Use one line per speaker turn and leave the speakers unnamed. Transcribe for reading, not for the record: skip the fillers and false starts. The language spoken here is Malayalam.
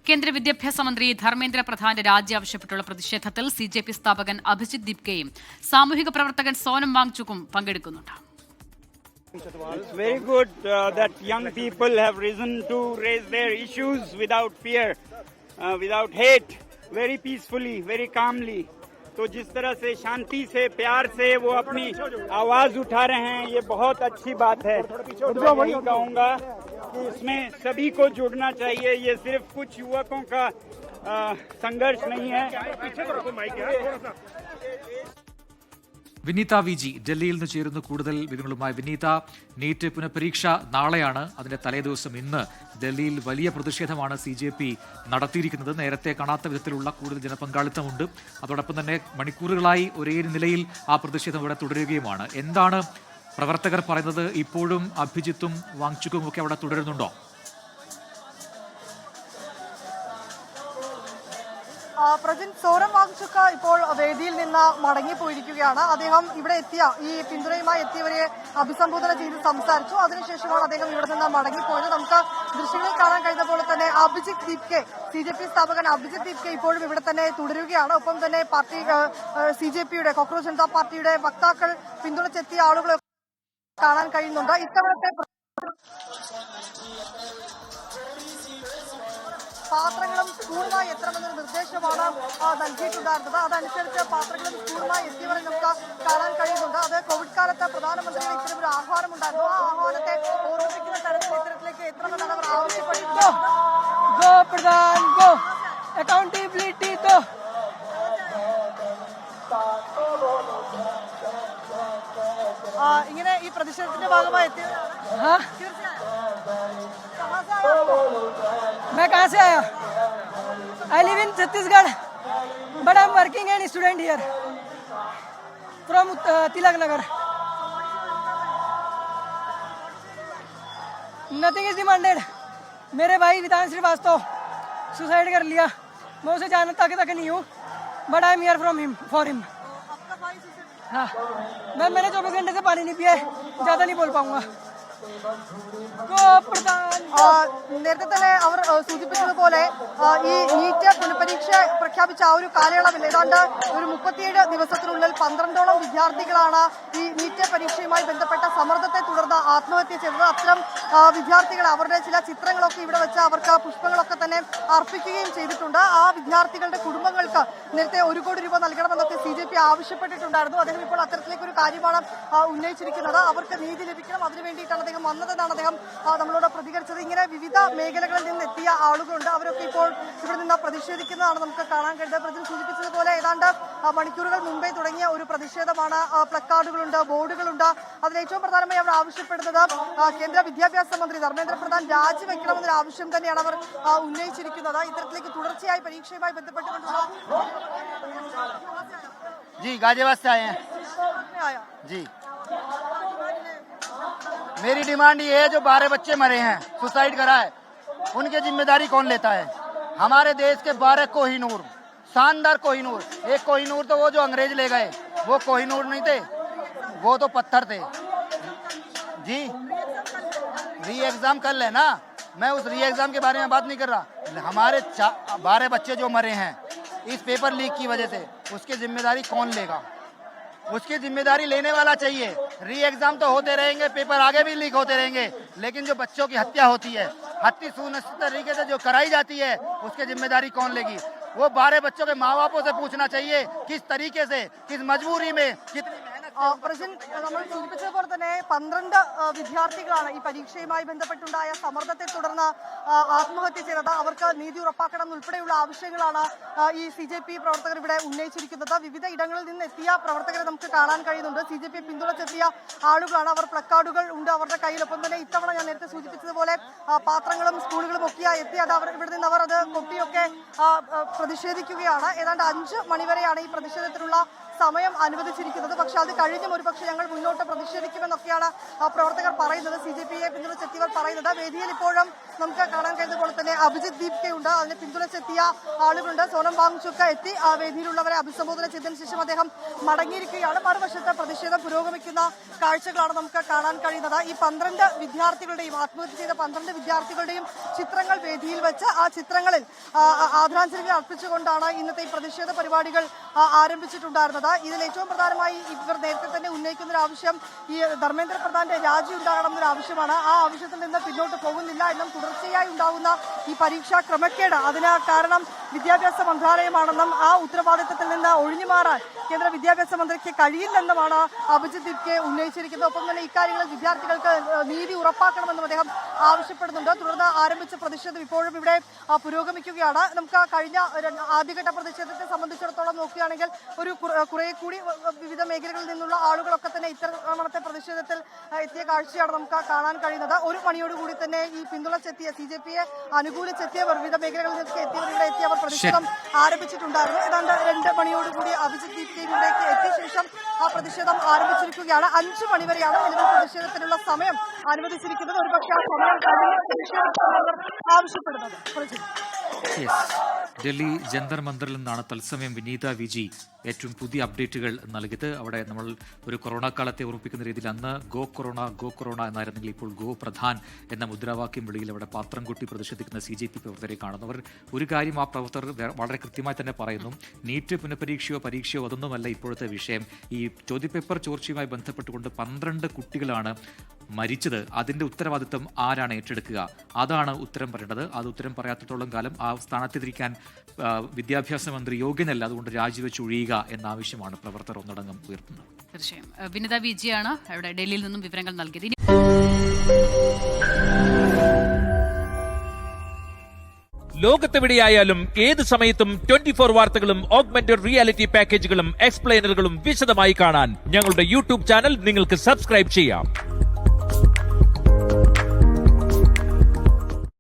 കേന്ദ്ര വിദ്യാഭ്യാസ മന്ത്രി ധർമ്മേന്ദ്ര പ്രധാന്റെ രാജി ആവശ്യപ്പെട്ടുള്ള പ്രതിഷേധത്തിൽ സിജെപി സ്ഥാപകൻ അഭിജിത് ദിപ്കയും സാമൂഹിക പ്രവർത്തകൻ സോനം വാങ്ചുക്കും പങ്കെടുക്കുന്നുണ്ട്.
It's very good that young people have risen to raise their issues without fear, without hate, very peacefully, very calmly. तो जिस तरह से शांति से प्यार से वो अपनी आवाज उठा रहे हैं, ये बहुत अच्छी बात है. मैं वही कहूँगा कि इसमें सभी को जुड़ना चाहिए. ये सिर्फ कुछ युवकों का संघर्ष नहीं है.
വിനീത വി ജി ഡൽഹിയിൽ നിന്ന് ചേരുന്ന കൂടുതൽ വിവരങ്ങളുമായി. വിനീത, നീറ്റ് പുനഃപരീക്ഷ നാളെയാണ്. അതിന്റെ തലേദിവസം ഇന്ന് ഡൽഹിയിൽ വലിയ പ്രതിഷേധമാണ് CJP നടത്തിയിരിക്കുന്നത്. നേരത്തെ കാണാത്ത വിധത്തിലുള്ള കൂടുതൽ ജനപങ്കാളിത്തമുണ്ട്. അതോടൊപ്പം തന്നെ മണിക്കൂറുകളായി ഒരേ നിലയിൽ ആ പ്രതിഷേധം ഇവിടെ തുടരുകയുമാണ്. എന്താണ് പ്രവർത്തകർ പറയുന്നത്? ഇപ്പോഴും അഭിജിത്തും വാങ്ചുക്കും ഒക്കെ അവിടെ തുടരുന്നുണ്ടോ?
പ്രസിഡന്റ് സോനം വാങ്ചുക്ക് ഇപ്പോൾ വേദിയിൽ നിന്ന് മടങ്ങിപ്പോയിരിക്കുകയാണ്. അദ്ദേഹം ഇവിടെ എത്തിയ ഈ പിന്തുണയുമായി എത്തിയവരെ അഭിസംബോധന ചെയ്ത് സംസാരിച്ചു. അതിനുശേഷമാണ് അദ്ദേഹം ഇവിടെ നിന്ന് മടങ്ങിപ്പോയത്. നമുക്ക് ദൃശ്യങ്ങളിൽ കാണാൻ കഴിഞ്ഞ പോലെ തന്നെ അഭിജിത് ദീപ്കെ, CJP സ്ഥാപകൻ അഭിജിത് ദീപ്കെ ഇപ്പോഴും ഇവിടെ തന്നെ തുടരുകയാണ്. ഒപ്പം തന്നെ പാർട്ടി CJPയുടെ കോക്രോച്ച് ജനതാ പാർട്ടിയുടെ വക്താക്കൾ പിന്തുണച്ചെത്തിയ ആളുകളെ കാണാൻ കഴിയുന്നുണ്ട്. ഇത്തവണത്തെ പാത്രങ്ങളും സ്കൂളുമായി എത്തണമെന്നൊരു നിർദ്ദേശമാണ് നൽകിയിട്ടുണ്ടായിരുന്നത്. അതനുസരിച്ച് പാത്രങ്ങളും സ്കൂളുമായി എത്തിയവരെ നമുക്ക് കാണാൻ കഴിയുന്നുണ്ട്. അത് കോവിഡ് കാലത്ത് പ്രധാനമന്ത്രിയുടെ ഇത്തരമൊരു ആഹ്വാനമുണ്ടായിരുന്നു. ആ ആഹ്വാനത്തെ ഓർമ്മിപ്പിക്കുന്ന തരത്തിൽ ഇത്തരത്തിലേക്ക് എത്തണമെന്നാണ് അവർ ആവശ്യപ്പെട്ടിട്ടുള്ളത്. ഇങ്ങനെ ഈ പ്രതിഷേധത്തിന്റെ ഭാഗമായി എത്തിയത്
मैं कहाँ से आया? I live in Chhattisgarh, but I'm working and student here from Tilak Nagar. Nothing is demanded. मेरे भाई विधान श्रीवास्तव सुसाइड कर लिया. मैं उसे जानता तक नहीं हूँ, but I am here from him for him. हाँ, मैंने 24 घंटे से पानी नहीं पिया है, ज़्यादा नहीं बोल पाऊंगा.
നേരത്തെ തന്നെ അവർ സൂചിപ്പിച്ചതുപോലെ ഈ നീറ്റ് പുനഃപരീക്ഷ പ്രഖ്യാപിച്ച ആ ഒരു കാലയളവിൽ ഏതാണ്ട് ഒരു 37 ദിവസത്തിനുള്ളിൽ 12ഓളം വിദ്യാർത്ഥികളാണ് ഈ നീറ്റ് പരീക്ഷയുമായി ബന്ധപ്പെട്ട സമ്മർദ്ദത്തെ തുടർന്ന് ആത്മഹത്യ ചെയ്തത്. അത്തരം വിദ്യാർത്ഥികൾ അവരുടെ ചില ചിത്രങ്ങളൊക്കെ ഇവിടെ വെച്ച് അവർക്ക് പുഷ്പങ്ങളൊക്കെ തന്നെ അർപ്പിക്കുകയും ചെയ്തിട്ടുണ്ട്. ആ വിദ്യാർത്ഥികളുടെ കുടുംബങ്ങൾക്ക് നേരത്തെ 1 കോടി രൂപ നൽകണമെന്നൊക്കെ CJP ആവശ്യപ്പെട്ടിട്ടുണ്ടായിരുന്നു. അദ്ദേഹം ഇപ്പോൾ അത്തരത്തിലേക്ക് ഒരു കാര്യമാണ് ഉന്നയിച്ചിരിക്കുന്നത്. അവർക്ക് നീതി ലഭിക്കണം, അതിനുവേണ്ടിയിട്ടാണ് അദ്ദേഹം വന്നതെന്നാണ് അദ്ദേഹം നമ്മളോട് പ്രതികരിച്ചത്. ഇങ്ങനെ വിവിധ മേഖലകളിൽ നിന്ന് എത്തിയ ആളുകളുണ്ട്. അവരൊക്കെ ഇപ്പോൾ ഇവിടെ നിന്ന് പ്രതിഷേധിക്കുന്നതാണ് നമുക്ക് കാണാൻ കഴിയുന്നത്. പ്രസിഡന്റ് സൂചിപ്പിച്ചതുപോലെ ഏതാണ്ട് മണിക്കൂറുകൾ മുമ്പേ തുടങ്ങിയ ഒരു പ്രതിഷേധമാണ്. പ്ലക്കാർഡുകളുണ്ട്, ബോർഡുകളുണ്ട്. അതിൽ ഏറ്റവും പ്രധാനമായി അവർ ആവശ്യപ്പെടുന്നത് കേന്ദ്ര വിദ്യാഭ്യാസ മന്ത്രി ധർമ്മേന്ദ്ര പ്രധാൻ രാജിവെക്കണമെന്നൊരു ആവശ്യം തന്നെയാണ് അവർ ഉന്നയിച്ചിരിക്കുന്നത്. ഇത്തരത്തിലേക്ക് തുടർച്ചയായി പരീക്ഷയുമായി ബന്ധപ്പെട്ടുകൊണ്ടുള്ള
गाजियाबाद से आए हैं जी. मेरी डिमांड ये है, जो 12 बच्चे मरे हैं, सुसाइड करा है, उनकी जिम्मेदारी कौन लेता है? हमारे देश के 12 कोहिनूर, शानदार कोहिनूर. एक कोहिनूर तो वो जो अंग्रेज ले गए, वो कोहिनूर नहीं थे, वो तो पत्थर थे जी. री एग्जाम कर लेना, मैं उस री एग्जाम के बारे में बात नहीं कर रहा. हमारे 12 बच्चे जो मरे हैं इस पेपर लीक की वजह से, उसकी जिम्मेदारी कौन लेगा? उसकी जिम्मेदारी लेने वाला चाहिए. री एग्जाम तो होते रहेंगे, पेपर आगे भी लीक होते रहेंगे, लेकिन जो बच्चों की हत्या होती है, हत्या सुनिश्चित तरीके से जो कराई जाती है, उसकी जिम्मेदारी कौन लेगी? वो 12 बच्चों के माँ बापों से पूछना चाहिए, किस तरीके से, किस मजबूरी में, कितनी
പ്രസിഡന്റ് നമ്മൾ സൂചിപ്പിച്ചതുപോലെ തന്നെ 12 വിദ്യാർത്ഥികളാണ് ഈ പരീക്ഷയുമായി ബന്ധപ്പെട്ടുണ്ടായ സമ്മർദ്ദത്തെ തുടർന്ന് ആത്മഹത്യ ചെയ്തത്. അവർക്ക് നീതി ഉറപ്പാക്കണം ഉൾപ്പെടെയുള്ള ആവശ്യങ്ങളാണ് ഈ CJP പ്രവർത്തകർ ഇവിടെ ഉന്നയിച്ചിരിക്കുന്നത്. വിവിധ ഇടങ്ങളിൽ നിന്ന് എത്തിയ പ്രവർത്തകരെ നമുക്ക് കാണാൻ കഴിയുന്നുണ്ട്. CJP പിന്തുണച്ചെത്തിയ ആളുകളാണ്. അവർ പ്ലക്കാർഡുകൾ ഉണ്ട് അവരുടെ കയ്യിലൊപ്പം തന്നെ ഇത്തവണ ഞാൻ നേരത്തെ സൂചിപ്പിച്ചതുപോലെ പാത്രങ്ങളും സ്കൂളുകളും ഒക്കെയായി എത്തി അത് അവർ ഇവിടെ നിന്ന് അവർ അത് കൊട്ടിയൊക്കെ പ്രതിഷേധിക്കുകയാണ്. ഏതാണ്ട് 5 മണിവരെയാണ് ഈ പ്രതിഷേധത്തിനുള്ള സമയം അനുവദിച്ചിരിക്കുന്നത്. പക്ഷെ അത് കഴിഞ്ഞും ഒരുപക്ഷെ ഞങ്ങൾ മുന്നോട്ട് പ്രതിഷേധിക്കുമെന്നൊക്കെയാണ് പ്രവർത്തകർ പറയുന്നത്. CJPയെ പിന്തുണച്ചെത്തിയവർ പറയുന്നത്. വേദിയിൽ ഇപ്പോഴും നമുക്ക് കാണാൻ കഴിയുന്ന പോലെ തന്നെ അഭിജിത് ദീപ്കെ ഉണ്ട്. അതിനെ പിന്തുണച്ചെത്തിയ ആളുകളുണ്ട്. സോനം വാങ്ചുക്ക് എത്തി ആ വേദിയിലുള്ളവരെ അഭിസംബോധന ചെയ്തതിനു ശേഷം അദ്ദേഹം മടങ്ങിയിരിക്കുകയാണ്. മറുവശത്ത് പ്രതിഷേധം പുരോഗമിക്കുന്ന കാഴ്ചകളാണ് നമുക്ക് കാണാൻ കഴിയുന്നത്. ഈ 12 വിദ്യാർത്ഥികളുടെയും ആത്മഹത്യ ചെയ്ത 12 വിദ്യാർത്ഥികളുടെയും ചിത്രങ്ങൾ വേദിയിൽ വെച്ച് ആ ചിത്രങ്ങളിൽ ആദരാഞ്ജലികൾ അർപ്പിച്ചുകൊണ്ടാണ് ഇന്നത്തെ ഈ പ്രതിഷേധ പരിപാടികൾ ആരംഭിച്ചിട്ടുണ്ടായിരുന്നത്. ഇതിൽ ഏറ്റവും പ്രധാനമായി ഇവർ നേരത്തെ തന്നെ ഉന്നയിക്കുന്ന ഒരു ആവശ്യം ഈ ധർമ്മേന്ദ്ര പ്രധാന്റെ രാജി ഉണ്ടാകണം എന്നൊരു ആവശ്യമാണ്. ആ ആവശ്യത്തിൽ നിന്ന് പിന്നോട്ട് പോകുന്നില്ല എന്നും തുടർച്ചയായി ഉണ്ടാകുന്ന ഈ പരീക്ഷാ ക്രമക്കേട് അതിന് കാരണം വിദ്യാഭ്യാസ മന്ത്രാലയമാണെന്നും ആ ഉത്തരവാദിത്തത്തിൽ നിന്ന് ഒഴിഞ്ഞു മാറാൻ കേന്ദ്ര വിദ്യാഭ്യാസ മന്ത്രിക്ക് കഴിയില്ലെന്നുമാണ് അഭിജിത് ദീപ്കെ ഉന്നയിച്ചിരിക്കുന്നത്. ഒപ്പം തന്നെ ഇക്കാര്യങ്ങളിൽ വിദ്യാർത്ഥികൾക്ക് നീതി ഉറപ്പാക്കണമെന്നും അദ്ദേഹം ആവശ്യപ്പെടുന്നുണ്ട്. തുടർന്ന് ആരംഭിച്ച പ്രതിഷേധം ഇപ്പോഴും ഇവിടെ പുരോഗമിക്കുകയാണ്. നമുക്ക് കഴിഞ്ഞ ആദ്യഘട്ട പ്രതിഷേധത്തെ സംബന്ധിച്ചിടത്തോളം നോക്കുകയാണെങ്കിൽ ഒരു കുറെ കൂടി വിവിധ മേഖലകളിൽ നിന്നുള്ള ആളുകളൊക്കെ തന്നെ ഇത്തവണത്തെ പ്രതിഷേധത്തിൽ എത്തിയ കാഴ്ചയാണ് നമുക്ക് കാണാൻ കഴിയുന്നത്. 1 മണിയോടുകൂടി തന്നെ ഈ പിന്തുണച്ചെത്തിയ CJP-യെ അനുകൂലിച്ചെത്തിയവർ വിവിധ മേഖലകളിൽ നിന്നൊക്കെ ഇവിടെ എത്തിയവർ പ്രതിഷേധം ആരംഭിച്ചിട്ടുണ്ടായിരുന്നു. ഏതാണ്ട് 2 മണിയോടുകൂടി അഭിജിത് ദീപ്കെ ഇവിടേക്ക് എത്തിയ ശേഷം ആ പ്രതിഷേധം ആരംഭിച്ചിരിക്കുകയാണ്. 5 മണിവരെയാണ് നിലവിൽ പ്രതിഷേധത്തിനുള്ള സമയം അനുവദിച്ചിരിക്കുന്നത്. ഒരുപക്ഷെ ആ സമയം ആവശ്യപ്പെടുന്നത്.
ഡൽഹി ജന്തർ മന്ദറിൽ നിന്നാണ് തത്സമയം വിനീത വിജി ഏറ്റവും പുതിയ അപ്ഡേറ്റുകൾ നൽകിയത്. അവിടെ നമ്മൾ ഒരു കൊറോണ കാലത്തെ ഓർമ്മിപ്പിക്കുന്ന രീതിയിൽ അന്ന് ഗോ കൊറോണ എന്നായിരുന്നെങ്കിൽ ഇപ്പോൾ ഗോ പ്രധാൻ എന്ന മുദ്രാവാക്യം വിളിയിൽ അവിടെ പാത്രം കൊട്ടി പ്രതിഷേധിക്കുന്ന CJP പ്രവർത്തകരെ കാണുന്നു. അവർ ഒരു കാര്യം ആ പ്രവർത്തകർ വളരെ കൃത്യമായി തന്നെ പറയുന്നു, നീറ്റ് പരീക്ഷയോ അതൊന്നുമല്ല ഇപ്പോഴത്തെ വിഷയം. ഈ ചോദ്യപേപ്പർ ചോർച്ചയുമായി ബന്ധപ്പെട്ടുകൊണ്ട് 12 കുട്ടികളാണ് മരിച്ചത്. അതിന്റെ ഉത്തരവാദിത്വം ആരാണ് ഏറ്റെടുക്കുക? അതാണ് ഉത്തരം പറയേണ്ടത്. അത് ഉത്തരം പറയാത്തിടത്തോളം കാലം ആ സ്ഥാനത്തിരിക്കാൻ വിദ്യാഭ്യാസ മന്ത്രി യോഗ്യനല്ല. അതുകൊണ്ട് രാജിവെച്ച് ഒഴിയുക എന്ന ആവശ്യമാണ് പ്രവർത്തകർ ഒന്നടങ്കം ഉയർത്തുന്നത്.
തീർച്ചയായും വിനിത വിജിയാണ് അവിടെ ഡൽഹിയിൽ നിന്നും വിവരങ്ങൾ നൽകിയത്.
ലോകത്തെവിടെയായാലും ഏത് സമയത്തും 24 വാർത്തകളും ഓഗ്മെന്റഡ് റിയാലിറ്റി പാക്കേജുകളും എക്സ്പ്ലെയിനറുകളും വിശദമായി കാണാൻ ഞങ്ങളുടെ YouTube ചാനൽ നിങ്ങൾക്ക് സബ്സ്ക്രൈബ് ചെയ്യാം.